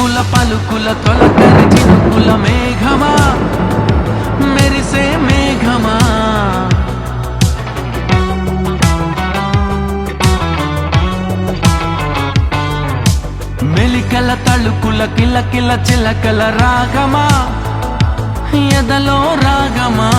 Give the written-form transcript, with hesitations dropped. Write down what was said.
చినుకుల పలుకుల తొలకరి చినుకుల మేఘమా మెరిసే మేఘమా మెలికల తళుకుల కిలకిల చిలకల రాగమా ఎదలో రాగమా